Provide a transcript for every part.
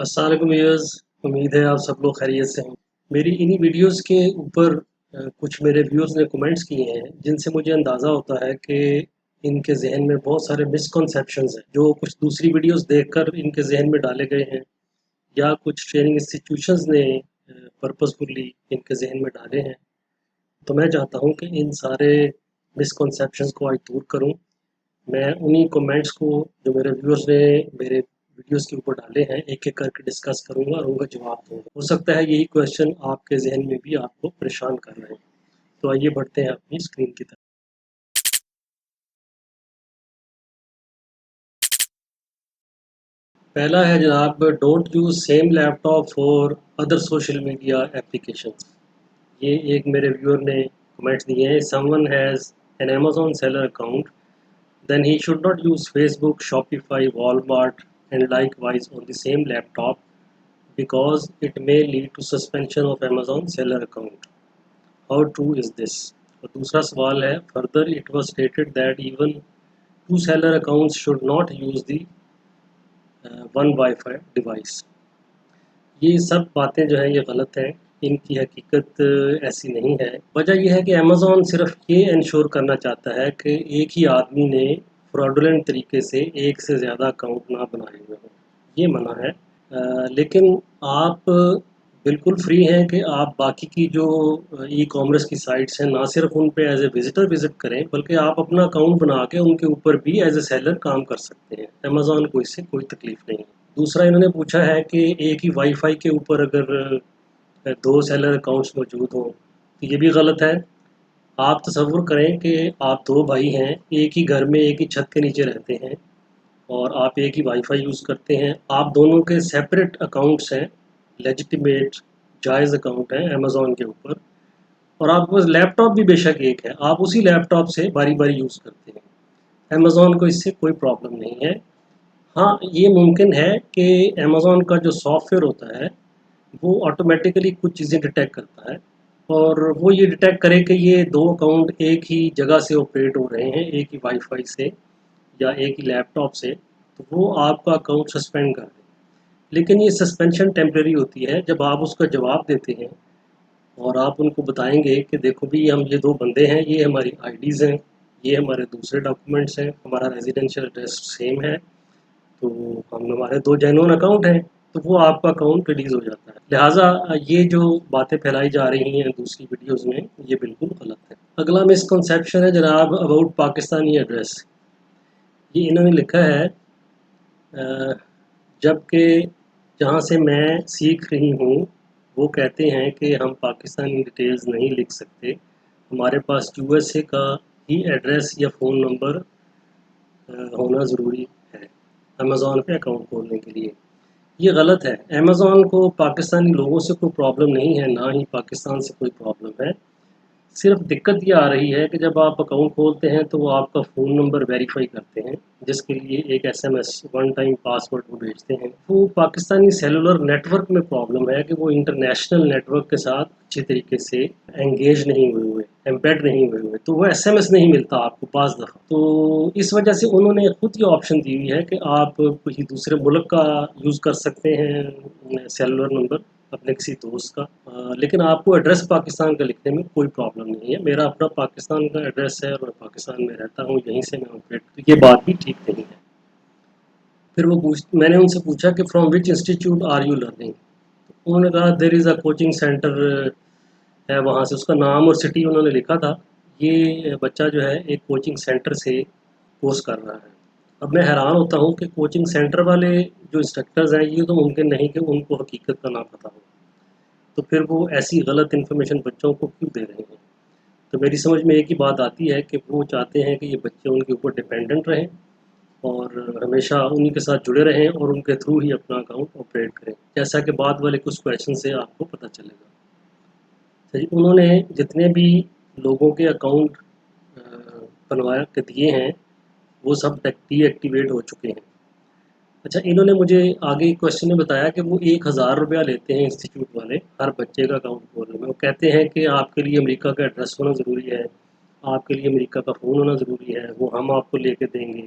अस्सलाम वालेकुम व्यूअर्स। उम्मीद है आप सब लोग खैरियत से हैं। मेरी इन्हीं वीडियोस के ऊपर कुछ मेरे व्यूअर्स ने कमेंट्स किए हैं जिनसे मुझे अंदाज़ा होता है कि इनके ज़हन में बहुत सारे मिसकंसेप्शंस हैं जो कुछ दूसरी वीडियोस देखकर इनके ज़हन में डाले गए हैं या कुछ ट्रेनिंग इंस्टीट्यूशंस ने पर्पसफुली इनके ज़हन में डाले हैं। तो मैं चाहता हूँ कि इन सारे मिसकंसेप्शंस को आज दूर करूँ। मैं उन्हीं कमेंट्स को जो मेरे व्यूअर्स ने मेरे वीडियोस के ऊपर डाले हैं एक-एक करके डिस्कस करूँगा और उनका जवाब दूँगा। हो सकता है यही क्वेश्चन आपके ज़हन में भी आपको परेशान कर रहे हैं। तो आइए बढ़ते हैं अपनी स्क्रीन की तरफ। पहला है जनाब, don't use same laptop for other social media applications. ये एक मेरे व्यूअर ने कमेंट्स दिए हैं। Someone has an Amazon seller account, then he should not use Facebook, Shopify, Walmart and likewise on the same laptop because it may lead to suspension of Amazon seller account. How true is this? और दूसरा सवाल है, further it was stated that even two seller accounts should not use the one Wi-Fi device. ये सब बातें जो हैं ये गलत हैं। इनकी हकीकत ऐसी नहीं है। वजह यह है कि अमेज़न सिर्फ ये इंश्योर करना चाहता है कि एक ही आदमी ने फ्रॉडुलेंट तरीके से एक से ज़्यादा अकाउंट ना बनाए हुए हों। ये मना है। लेकिन आप बिल्कुल फ्री हैं कि आप बाकी की जो ई-कॉमर्स की साइट्स हैं ना सिर्फ उन पे एज़ ए विज़िटर विज़िट करें बल्कि आप अपना अकाउंट बना के उनके ऊपर भी एज़ ए सेलर काम कर सकते हैं। अमेज़न को इससे कोई तकलीफ़ नहीं है। दूसरा इन्होंने पूछा है कि एक ही वाईफ़ाई के ऊपर अगर 2 सेलर अकाउंट्स मौजूद हों, तो ये भी गलत है। आप तसव्वुर करें कि आप 2 भाई हैं, एक ही घर में एक ही छत के नीचे रहते हैं और आप एक ही वाईफ़ाई यूज़ करते हैं। आप दोनों के सेपरेट अकाउंट्स हैं, लेजिटिमेट जायज़ अकाउंट हैं अमेज़न के ऊपर और आपके पास लैपटॉप भी बेशक एक है, आप उसी लैपटॉप से बारी-बारी यूज़ करते हैं। अमेज़न को इससे कोई प्रॉब्लम नहीं है। हाँ, ये मुमकिन है कि अमेज़न का जो सॉफ्टवेयर होता है, वो ऑटोमैटिकली कुछ चीज़ें डिटेक्ट करता है और वो ये डिटेक्ट करे कि ये 2 अकाउंट एक ही जगह से ऑपरेट हो रहे हैं, एक ही वाईफ़ाई से या एक ही लैपटॉप से, तो वो आपका अकाउंट सस्पेंड कर दें। लेकिन ये सस्पेंशन टेम्परेरी होती है। जब आप उसका जवाब देते हैं और आप उनको बताएँगे कि देखो भी हम ये 2 बंदे हैं, ये हमारी आईडीज़ हैं, ये हमारे दूसरे डॉक्यूमेंट्स हैं, हमारा रेज़िडेंशियल एड्रेस सेम है, तो हम हमारे 2 जेन्युइन अकाउंट हैं, तो वो आपका अकाउंट रिलीज़ हो जाता है। लिहाज़ा ये जो बातें फैलाई जा रही हैं दूसरी वीडियोज़ में, ये बिल्कुल गलत है। अगला मिसकंसेप्शन है जनाब अबाउट पाकिस्तानी एड्रेस। ये इन्होंने लिखा है जबकि जहाँ से मैं सीख रही हूँ वो कहते हैं कि हम पाकिस्तानी डिटेल्स नहीं लिख सकते, हमारे पास यूएसए का ही एड्रेस या फ़ोन नंबर होना ज़रूरी है अमेज़न पे अकाउंट खोलने के लिए। ये गलत है। अमेज़न को पाकिस्तानी लोगों से कोई प्रॉब्लम नहीं है, ना ही पाकिस्तान से कोई प्रॉब्लम है। सिर्फ दिक्कत ये आ रही है कि जब आप अकाउंट खोलते हैं तो वो आपका फ़ोन नंबर वेरीफ़ाई करते हैं, जिसके लिए एक एसएमएस वन टाइम पासवर्ड वो भेजते हैं। वो पाकिस्तानी सेलुलर नेटवर्क में प्रॉब्लम है कि वो इंटरनेशनल नेटवर्क के साथ अच्छे तरीके से एंगेज नहीं हुए हुए, एम्बेड नहीं हुए हुए, तो वो एसएमएस नहीं मिलता आपको बाज़ दफ़ा। तो इस वजह से उन्होंने खुद ये ऑप्शन दी हुई है कि आप किसी दूसरे मुल्क का यूज़ कर सकते हैं सेलुलर नंबर अपने किसी दोस्त का, लेकिन आपको एड्रेस पाकिस्तान का लिखने में कोई प्रॉब्लम नहीं है। मेरा अपना पाकिस्तान का एड्रेस है और मैं पाकिस्तान में रहता हूँ, यहीं से मैं ऑपरेट, तो ये बात भी ठीक नहीं है। फिर मैंने उनसे पूछा कि from which institute are you learning. उन्होंने कहा there is a coaching centre है वहाँ से, उसका नाम और सिटी उन्होंने लिखा था। ये बच्चा जो है एक कोचिंग सेंटर से कोर्स कर रहा है। अब मैं हैरान होता हूँ कि कोचिंग सेंटर वाले जो इंस्ट्रक्टर्स हैं ये तो मुमकिन नहीं कि उनको हकीकत का ना पता हो, तो फिर वो ऐसी गलत इन्फॉर्मेशन बच्चों को क्यों दे रहे हैं। तो मेरी समझ में एक ही बात आती है कि वो चाहते हैं कि ये बच्चे उनके ऊपर डिपेंडेंट रहें और हमेशा उन्हीं के साथ जुड़े रहें और उनके थ्रू ही अपना अकाउंट ऑपरेट करें, जैसा कि बाद वाले कुछ क्वेश्चन से आपको पता चलेगा। सही, उन्होंने जितने भी लोगों के अकाउंट बनवा के दिए हैं वो सब डीएक्टिवेट हो चुके हैं। अच्छा, इन्होंने मुझे आगे क्वेश्चन में बताया कि वो 1000 रुपया लेते हैं इंस्टीट्यूट वाले हर बच्चे का अकाउंट खोलने में। वो कहते हैं कि आपके लिए अमेरिका का एड्रेस होना ज़रूरी है, आपके लिए अमेरिका का फ़ोन होना ज़रूरी है, वो हम आपको लेके देंगे।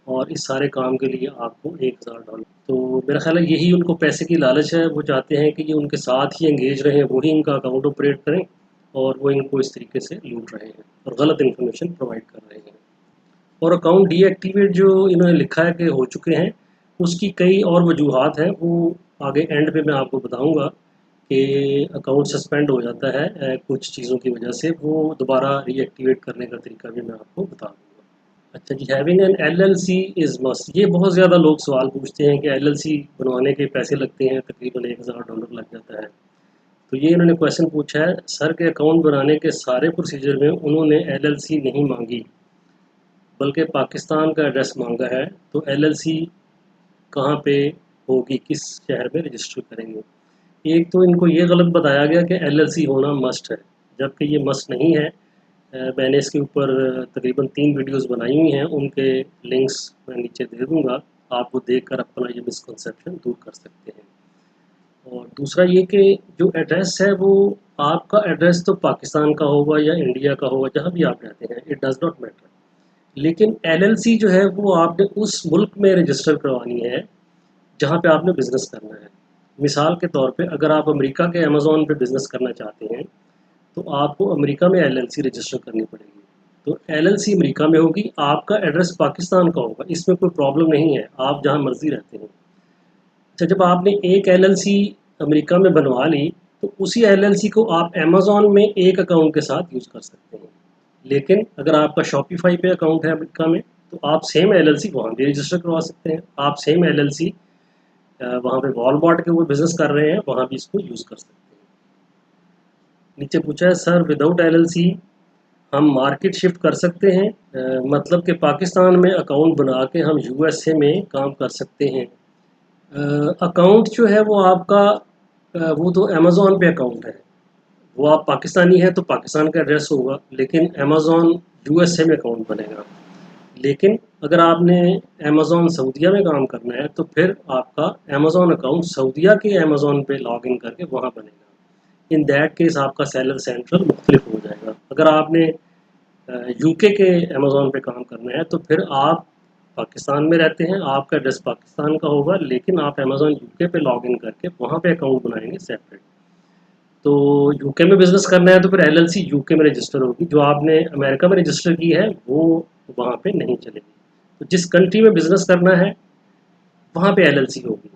और इस सारे काम के लिए आपको $1000। तो मेरा ख्याल है यही उनको पैसे की लालच है, वो चाहते हैं कि ये उनके साथ ही एंगेज रहें, वही इनका अकाउंट ऑपरेट करें और वो इनको इस तरीके से लूट रहे हैं और गलत इन्फॉर्मेशन प्रोवाइड कर रहे हैं। और अकाउंट डीएक्टिवेट जो इन्होंने लिखा है कि हो चुके हैं, उसकी कई और वजूहात हैं, वो आगे एंड पे मैं आपको बताऊंगा कि अकाउंट सस्पेंड हो जाता है कुछ चीज़ों की वजह से, वो दोबारा रीएक्टिवेट करने का तरीका भी मैं आपको बता दूंगा। अच्छा जी, having an LLC is must. ये बहुत ज़्यादा लोग सवाल पूछते हैं कि एलएलसी बनवाने के पैसे लगते हैं, तकरीबन $1000 लग जाता है। तो ये इन्होंने क्वेश्चन पूछा है, सर के अकाउंट बनाने के सारे प्रोसीजर में उन्होंने एलएलसी नहीं मांगी बल्कि पाकिस्तान का एड्रेस मांगा है, तो एलएलसी कहाँ पे होगी, किस शहर में रजिस्टर करेंगे। एक तो इनको ये गलत बताया गया कि एलएलसी होना मस्ट है, जबकि ये मस्ट नहीं है। मैंने इसके ऊपर तकरीबन 3 वीडियोस बनाई हुई हैं, उनके लिंक्स मैं नीचे दे दूँगा, आप वो देखकर अपना ये मिसकंसेप्शन दूर कर सकते हैं। और दूसरा ये कि जो एड्रेस है वो आपका एड्रेस तो पाकिस्तान का होगा या इंडिया का होगा, जहाँ भी आप रहते हैं, इट डज़ नॉट मैटर। लेकिन एलएलसी जो है वो आपने उस मुल्क में रजिस्टर करवानी है जहाँ पे आपने बिज़नेस करना है। मिसाल के तौर पे अगर आप अमेरिका के अमेज़न पे बिज़नेस करना चाहते हैं, तो आपको अमेरिका में एलएलसी रजिस्टर करनी पड़ेगी। तो एलएलसी अमेरिका में होगी, आपका एड्रेस पाकिस्तान का होगा, इसमें कोई प्रॉब्लम नहीं है, आप जहाँ मर्ज़ी रहते हैं। अच्छा, जब आपने एक एलएलसी अमेरिका में बनवा ली, तो उसी एलएलसी को आप अमेज़न में एक अकाउंट के साथ यूज़ कर सकते हैं। लेकिन अगर आपका शॉपिफ़ाई पे अकाउंट है अमेरिका में, तो आप सेम एलएलसी वहाँ भी रजिस्टर करवा सकते हैं। आप सेम एलएलसी वहाँ पे वॉलमार्ट के वो बिज़नेस कर रहे हैं, वहाँ भी इसको यूज़ कर सकते हैं। नीचे पूछा है, सर विदाउट एलएलसी हम मार्केट शिफ्ट कर सकते हैं, मतलब कि पाकिस्तान में अकाउंट बना के हम यूएसए में काम कर सकते हैं। अकाउंट जो है वो आपका वो तो अमेज़न पे अकाउंट है, वो आप पाकिस्तानी हैं तो पाकिस्तान का एड्रेस होगा, लेकिन अमेज़न यूएसए में अकाउंट बनेगा। लेकिन अगर आपने अमेज़न सऊदीया में काम करना है, तो फिर आपका अमेज़न अकाउंट सऊदीया के अमेज़न पे लॉगिन करके वहाँ बनेगा। इन दैट केस आपका सेलर सेंट्रल मुख्तलिफ हो जाएगा। अगर आपने यूके के अमेज़न पे काम करना है, तो फिर आप पाकिस्तान में रहते हैं, आपका एड्रेस पाकिस्तान का होगा, लेकिन आप अमेज़न यूके पे लॉगिन करके वहाँ पे अकाउंट बनाएंगे सेपरेट। तो यूके में बिज़नेस करना है तो फिर एलएलसी यूके में रजिस्टर होगी, जो आपने अमेरिका में रजिस्टर की है वो वहाँ पे नहीं चलेगी। तो जिस कंट्री में बिज़नेस करना है वहाँ पे एलएलसी होगी,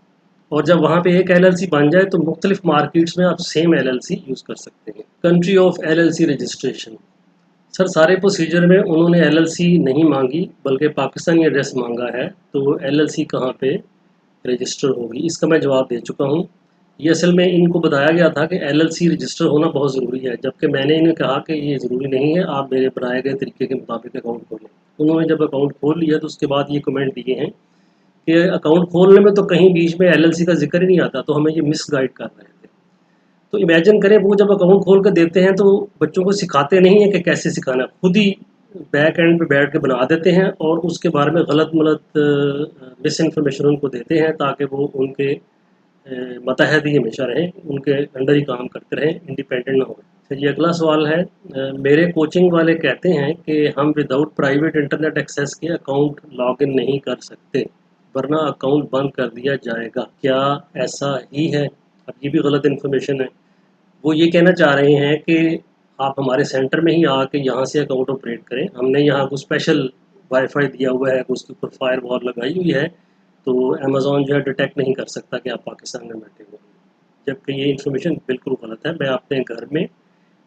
और जब वहाँ पे एक एलएलसी बन जाए तो मुख्तलिफ मार्केट्स में आप सेम एलएलसी यूज़ कर सकते हैं। Country of LLC registration, sir सारे प्रोसीजर में उन्होंने एलएलसी नहीं मांगी बल्कि पाकिस्तानी एड्रेस मांगा है, तो एलएलसी कहाँ पे रजिस्टर होगी, इसका मैं जवाब दे चुका हूँ। ये असल में इनको बताया गया था कि एलएलसी रजिस्टर होना बहुत ज़रूरी है, जबकि मैंने इन्हें कहा कि ये ज़रूरी नहीं है, आप मेरे बनाए गए तरीके के मुताबिक अकाउंट खोलें। उन्होंने जब अकाउंट खोल लिया तो उसके बाद ये कमेंट दिए हैं कि अकाउंट खोलने में तो कहीं बीच में एलएलसी का जिक्र ही नहीं आता, तो हमें ये मिसगाइड कर रहे थे। तो इमेजिन करें वो जब अकाउंट खोल कर देते हैं तो बच्चों को सिखाते नहीं हैं कि कैसे सिखाना, खुद ही बैक एंड पे बैठ के बना देते हैं और उसके बारे में गलत मलत मिस इन्फॉर्मेशन उनको देते हैं, ताकि वो उनके मतहत ही हमेशा रहें, उनके अंडर ही काम करते रहें, इंडिपेंडेंट ना हो। तो ये अगला सवाल है, मेरे कोचिंग वाले कहते हैं कि हम विदाउट प्राइवेट इंटरनेट एक्सेस के अकाउंट लॉगिन नहीं कर सकते, वरना अकाउंट बंद कर दिया जाएगा, क्या ऐसा ही है? अब ये भी गलत इन्फॉर्मेशन है। वो ये कहना चाह रहे हैं कि आप हमारे सेंटर में ही आके यहाँ से अकाउंट ऑपरेट करें, हमने यहाँ को स्पेशल वाईफाई दिया हुआ है, उसके ऊपर फायर वॉल लगाई हुई है, तो अमेज़न जो है डिटेक्ट नहीं कर सकता कि आप पाकिस्तान में बैठे हुए हैं। जबकि ये इन्फॉर्मेशन बिल्कुल गलत है। मैं अपने घर में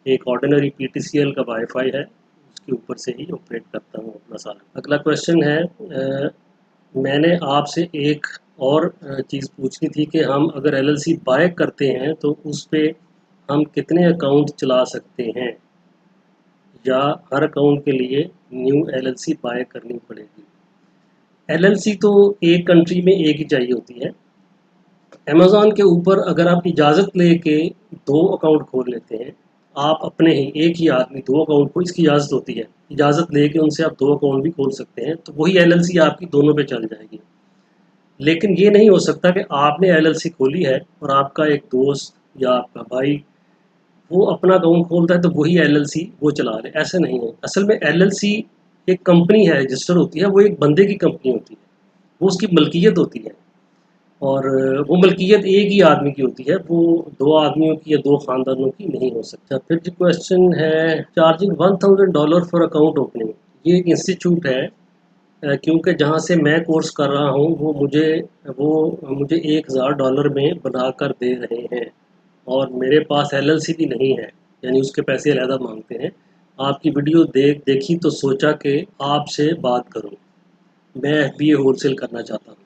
एक ऑर्डिनरी पीटीसीएल का वाईफाई है, उसके ऊपर से ही ऑपरेट करता हूँ अपना सारा। अगला क्वेश्चन है, मैंने आपसे एक और चीज़ पूछनी थी कि हम अगर एलएलसी बाय करते हैं तो उस पे हम कितने अकाउंट चला सकते हैं, या हर अकाउंट के लिए न्यू एलएलसी बाय करनी पड़ेगी। एलएलसी तो एक कंट्री में एक ही चाहिए होती है। अमेज़न के ऊपर अगर आप इजाज़त लेके 2 अकाउंट खोल लेते हैं, आप अपने ही एक ही आदमी 2 अकाउंट को, इसकी इजाज़त होती है, इजाज़त लेके उनसे आप 2 अकाउंट भी खोल सकते हैं, तो वही एलएलसी आपकी दोनों पे चल जाएगी। लेकिन ये नहीं हो सकता कि आपने एलएलसी खोली है और आपका एक दोस्त या आपका भाई वो अपना अकाउंट खोलता है तो वही एलएलसी वो चला रहे, ऐसे नहीं है। असल में एलएलसी एक कंपनी है रजिस्टर होती है, वो एक बंदे की कंपनी होती है, वो उसकी मलकियत होती है, और वो मलकियत एक ही आदमी की होती है, वो दो आदमियों की या दो खानदानों की नहीं हो सकता। फिर जो क्वेश्चन है, चार्जिंग $1000 फॉर अकाउंट ओपनिंग, ये एक इंस्टीट्यूट है, क्योंकि जहाँ से मैं कोर्स कर रहा हूँ वो मुझे $1000 में बना कर दे रहे हैं, और मेरे पास एलएलसी भी नहीं है, यानी उसके पैसे अलहदा मांगते हैं। आपकी वीडियो देखी तो सोचा कि आपसे बात करूं, मैं एफबीए होलसेल करना चाहता हूं।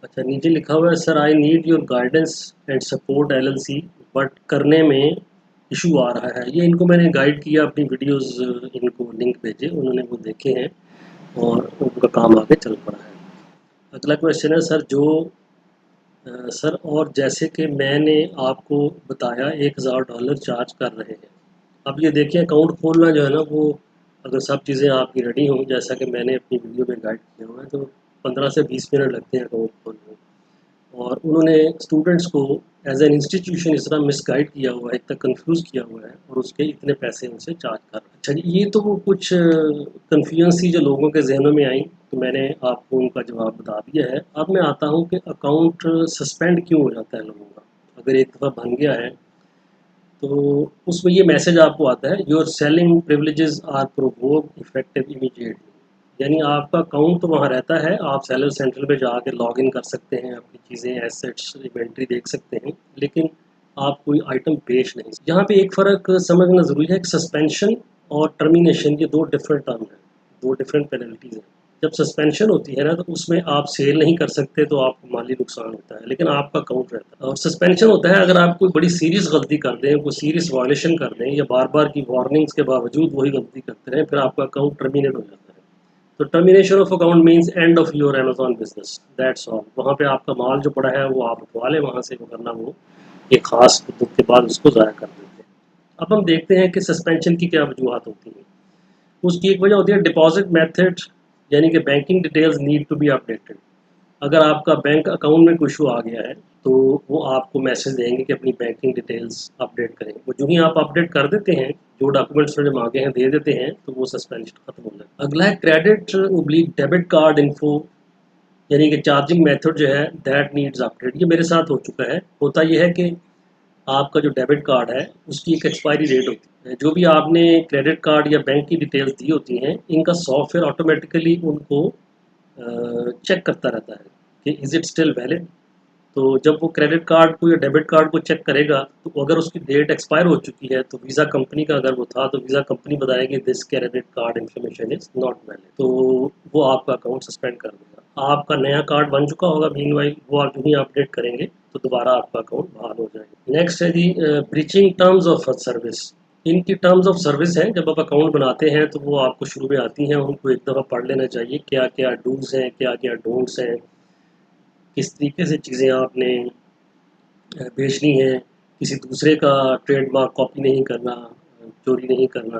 अच्छा, नीचे लिखा हुआ है, sir I need your guidance and support LLC, but करने में इशू आ रहा है। ये इनको मैंने गाइड किया, अपनी वीडियोस इनको लिंक भेजे, उन्होंने वो देखे हैं और उनका काम आगे चल पड़ा है। अगला क्वेश्चन है, सर और जैसे कि मैंने आपको बताया $1000 चार्ज कर रहे हैं। अब ये देखिए, अकाउंट खोलना जो है ना, वो अगर सब चीज़ें आपकी रेडी हों जैसा कि मैंने अपनी वीडियो में गाइड किया हुआ है, तो 15 से 20 मिनट लगते हैं अकाउंट खोलने में। और उन्होंने स्टूडेंट्स को एज एन इंस्टीट्यूशन इस तरह मिसगाइड किया हुआ है, इतना कंफ्यूज किया हुआ है, और उसके इतने पैसे उनसे चार्ज कर रहे हैं। अच्छा जी, ये तो वो कुछ कन्फ्यूजन थी जो लोगों के जहनों में आई, तो मैंने आपको उनका जवाब बता दिया है। अब मैं आता हूँ कि अकाउंट सस्पेंड क्यों हो जाता है लोगों का, अगर एक दफ़ा बन गया है तो उसमें ये मैसेज आपको आता है, your selling privileges are provoke effective immediately. यानी आपका अकाउंट तो वहाँ रहता है, आप सेलर सेंट्रल पे जाके लॉग इन कर सकते हैं, अपनी चीज़ें एसेट्स इन्वेंट्री देख सकते हैं, लेकिन आप कोई आइटम बेच नहीं। यहाँ पे एक फ़र्क समझना ज़रूरी है कि सस्पेंशन और टर्मिनेशन ये दो डिफरेंट टर्म हैं, दो डिफरेंट पेनल्टीज़ हैं। जब सस्पेंशन होती है ना, तो उसमें आप सेल नहीं कर सकते, तो आपको माली नुकसान होता है, लेकिन आपका अकाउंट रहता है। और सस्पेंशन होता है अगर आप कोई बड़ी सीरियस गलती कर दें, कोई सीरियस वायलेशन कर दें, या बार बार की वार्निंग्स के बावजूद वही गलती करते रहें, फिर आपका अकाउंट टर्मिनेट हो जाता है। तो termination of account means end of your Amazon business, that's all. वहाँ पे आपका माल जो पड़ा है वो आप उठवा लें वहाँ से, वो करना वो एक खास मुद्दत के बाद उसको ज़ाया कर देते हैं। अब हम देखते हैं कि सस्पेंशन की क्या वजूहत होती हैं। उसकी एक वजह होती है डिपॉजिट मेथड, यानी कि banking details need to be updated. अगर आपका बैंक अकाउंट में कोई इशू आ गया है, तो वो आपको मैसेज देंगे कि अपनी बैंकिंग डिटेल्स अपडेट करें। वो जो ही आप अपडेट कर देते हैं, जो डॉक्यूमेंट्स उन्होंने मांगे हैं दे देते हैं, तो वो सस्पेंशन खत्म हो जाता है। अगला है credit oblique debit card info, यानी कि चार्जिंग मेथड जो है दैट नीड्स अपडेट। ये मेरे साथ हो चुका है। होता यह है कि आपका जो डेबिट कार्ड है उसकी एक एक्सपायरी डेट होती है। जो भी आपने क्रेडिट कार्ड या बैंक की डिटेल्स दी होती हैं, इनका सॉफ्टवेयर ऑटोमेटिकली उनको चेक करता रहता है कि इज़ इट स्टिल वैलिड। तो जब वो क्रेडिट कार्ड को या डेबिट कार्ड को चेक करेगा, तो अगर उसकी डेट एक्सपायर हो चुकी है, तो वीज़ा कंपनी का अगर वो था, तो वीज़ा कंपनी बताएगी this credit card information is not valid, तो वो आपका अकाउंट सस्पेंड कर देगा। आपका नया कार्ड बन चुका होगा मीनवाइल, वो आप जो ही अपडेट करेंगे तो दोबारा आपका अकाउंट बहाल हो जाएगा। नेक्स्ट है जी, ब्रीचिंग टर्म्स ऑफ सर्विस। इनकी टर्म्स ऑफ सर्विस हैं, जब आप अकाउंट बनाते हैं तो वो आपको शुरू में आती हैं, उनको एक दफ़ा पढ़ लेना चाहिए, क्या क्या डूज़ हैं, क्या क्या डोंट्स हैं, किस तरीके से चीज़ें आपने बेचनी है, किसी दूसरे का ट्रेडमार्क कॉपी नहीं करना, चोरी नहीं करना,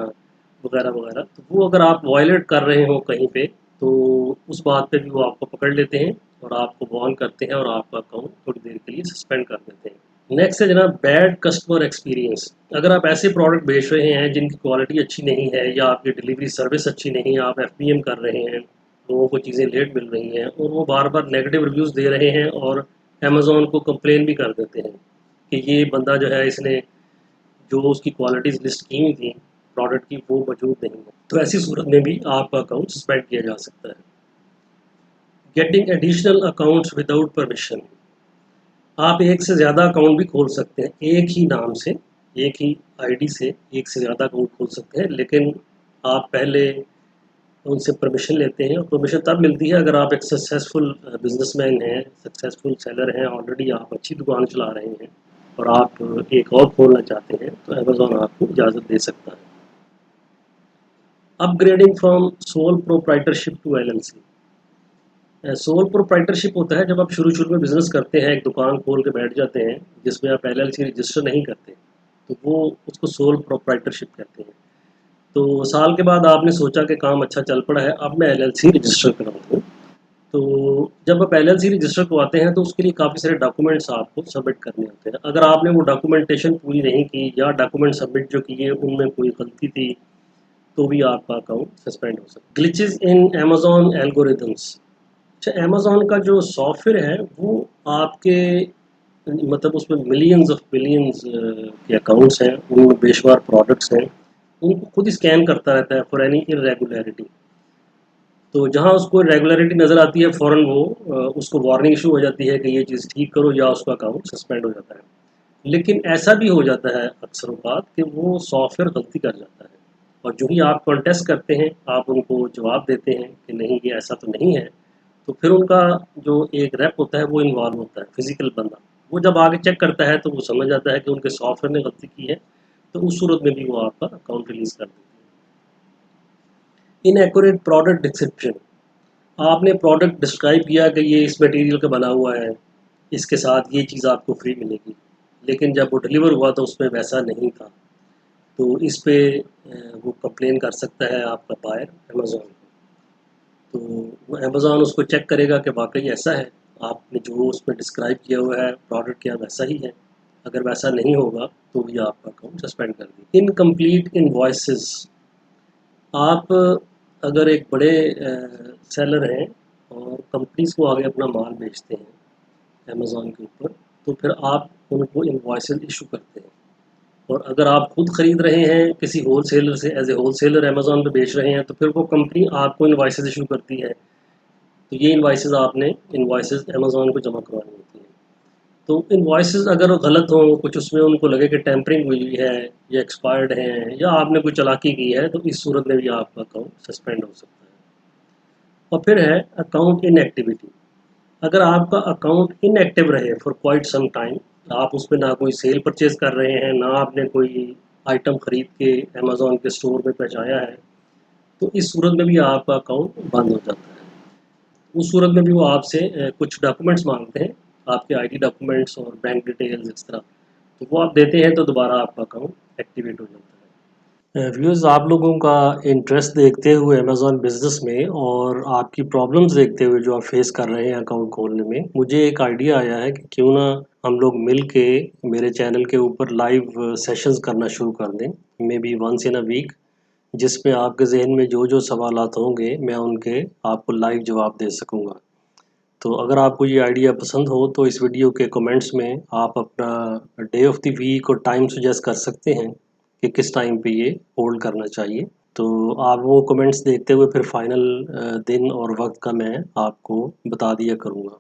वगैरह वगैरह। तो वो अगर आप वायलेट कर रहे हो कहीं पे, तो उस बात पे भी वो आपको पकड़ लेते हैं और आपको वार्न करते हैं और आपका अकाउंट थोड़ी देर के लिए सस्पेंड कर देते हैं। नेक्स्ट है जनाब, बैड कस्टमर एक्सपीरियंस। अगर आप ऐसे प्रोडक्ट बेच रहे हैं जिनकी क्वालिटी अच्छी नहीं है, या आपकी डिलीवरी सर्विस अच्छी नहीं है, आप एफबीएम कर रहे हैं, लोगों को चीज़ें लेट मिल रही हैं, और वो बार बार नेगेटिव रिव्यूज़ दे रहे हैं, और अमेज़ॉन को कंप्लेन भी कर देते हैं कि ये बंदा जो है, इसने जो उसकी क्वालिटीज़ लिस्ट की हुई थी प्रोडक्ट की, वो मौजूद नहीं है, तो ऐसी सूरत में भी आपका अकाउंट सस्पेंड किया जा सकता है। Getting additional accounts without permission. आप एक से ज़्यादा अकाउंट भी खोल सकते हैं, एक ही नाम से, एक ही आईडी से एक से ज़्यादा अकाउंट खोल सकते हैं, लेकिन आप पहले उनसे परमिशन लेते हैं। और परमिशन तब मिलती है अगर आप एक सक्सेसफुल बिजनेसमैन हैं, सक्सेसफुल सेलर हैं, ऑलरेडी आप अच्छी दुकान चला रहे हैं और आप एक और खोलना चाहते हैं, तो अमेज़ॉन आपको इजाज़त दे सकता है। Upgrading from sole proprietorship to LLC. Sole proprietorship होता है जब आप शुरू शुरू में बिजनेस करते हैं, एक दुकान खोल के बैठ जाते हैं जिसमें आप एलएलसी रजिस्टर नहीं करते, तो वो उसको सोल प्रोप्राइटरशिप कहते हैं। तो साल के बाद आपने सोचा कि काम अच्छा चल पड़ा है, अब मैं एलएलसी रजिस्टर कराऊँ। तो जब आप एलएलसी रजिस्टर करवाते हैं, तो उसके लिए काफ़ी सारे डॉक्यूमेंट्स आपको सबमिट करने होते हैं। अगर आपने वो डॉक्यूमेंटेशन पूरी नहीं की, या डॉक्यूमेंट सबमिट जो किए उनमें कोई गलती थी, तो भी आपका अकाउंट सस्पेंड हो सकता है। ग्लिचेस इन अमेजोन एल्गोरिदम्स। अच्छा, अमेजोन का जो सॉफ्टवेयर है वो आपके मतलब उसमें मिलियंस ऑफ बिलियंस के अकाउंट्स हैं, उनमें बेशुमार प्रोडक्ट्स हैं, उनको खुद ही स्कैन करता रहता है फॉर एनी इरेगुलरिटी। तो जहाँ उसको रेगुलरिटी नज़र आती है फ़ौरन वो उसको वार्निंग इशू हो जाती है कि ये चीज़ ठीक करो या उसका अकाउंट सस्पेंड हो जाता है। लेकिन ऐसा भी हो जाता है अक्सर औक़ात कि वो सॉफ्टवेयर गलती कर जाता है और जो ही आप कॉन्टेस्ट करते हैं, आप उनको जवाब देते हैं कि नहीं ये ऐसा तो नहीं है, तो फिर उनका जो एक रेप होता है वो इन्वॉल्व होता है, फिज़िकल बंदा। वो जब आगे चेक करता है तो वो समझ जाता है कि उनके सॉफ्टवेयर ने गलती की है, तो उस सूरत में भी वो आपका अकाउंट रिलीज़ कर देते हैं। Inaccurate product description. आपने प्रोडक्ट डिस्क्राइब किया कि ये इस मटेरियल का बना हुआ है, इसके साथ ये चीज़ आपको फ्री मिलेगी, लेकिन जब वो डिलीवर हुआ तो उसमें वैसा नहीं था। तो इस पे वो कंप्लेन कर सकता है आपका बायर अमेज़न को। तो वो अमेज़न उसको चेक करेगा कि वाक़ई ऐसा है, आपने जो उसमें डिस्क्राइब किया हुआ है प्रोडक्ट क्या वैसा ही है। अगर वैसा नहीं होगा तो भी आपका अकाउंट सस्पेंड कर देंगे। Incomplete invoices. आप अगर एक बड़े सेलर हैं और कंपनीज़ को आगे अपना माल बेचते हैं अमेज़न के ऊपर, तो फिर आप उनको इनवॉइसेस इशू करते हैं। और अगर आप खुद खरीद रहे हैं किसी होलसेलर से, एज ए होलसेलर अमेज़न पे बेच रहे हैं, तो फिर वो कंपनी आपको इनवॉइसेस इशू करती है। तो ये इनवॉइसेस आपने इनवॉइसेस अमेज़न को जमा करवानी होती है। तो इनवॉइसेस अगर वो गलत हों, कुछ उसमें उनको लगे कि टेम्परिंग हुई है या एक्सपायर्ड हैं या आपने कोई चालाकी की है, तो इस सूरत में भी आपका अकाउंट सस्पेंड हो सकता है। और फिर है अकाउंट इनएक्टिविटी। अगर आपका अकाउंट इनएक्टिव रहे फॉर क्वाइट सम टाइम, आप उसमें ना कोई सेल परचेज कर रहे हैं, ना आपने कोई आइटम खरीद के अमेज़न के स्टोर में पहुँचाया है, तो इस सूरत में भी आपका अकाउंट बंद हो जाता है। उस सूरत में भी वो आपसे कुछ डॉक्यूमेंट्स माँगते हैं, आपके आईडी डॉक्यूमेंट्स और बैंक डिटेल्स इस तरह। तो वो आप देते हैं तो दोबारा आपका अकाउंट एक्टिवेट हो जाता है। व्यूअर्स, आप लोगों का इंटरेस्ट देखते हुए अमेज़न बिज़नेस में और आपकी प्रॉब्लम्स देखते हुए जो आप फेस कर रहे हैं अकाउंट खोलने में, मुझे एक आइडिया आया है कि क्यों ना हम लोग मिल के मेरे चैनल के ऊपर लाइव सेशंस करना शुरू कर दें, maybe once in a week, जिसमें आपके ज़हन में जो सवालात होंगे मैं उनके आपको लाइव जवाब दे सकूँगा। तो अगर आपको ये आइडिया पसंद हो तो इस वीडियो के कमेंट्स में आप अपना डे ऑफ द वीक और टाइम सजेस्ट कर सकते हैं कि किस टाइम पे ये होल्ड करना चाहिए। तो आप वो कमेंट्स देखते हुए फिर फाइनल दिन और वक्त का मैं आपको बता दिया करूँगा।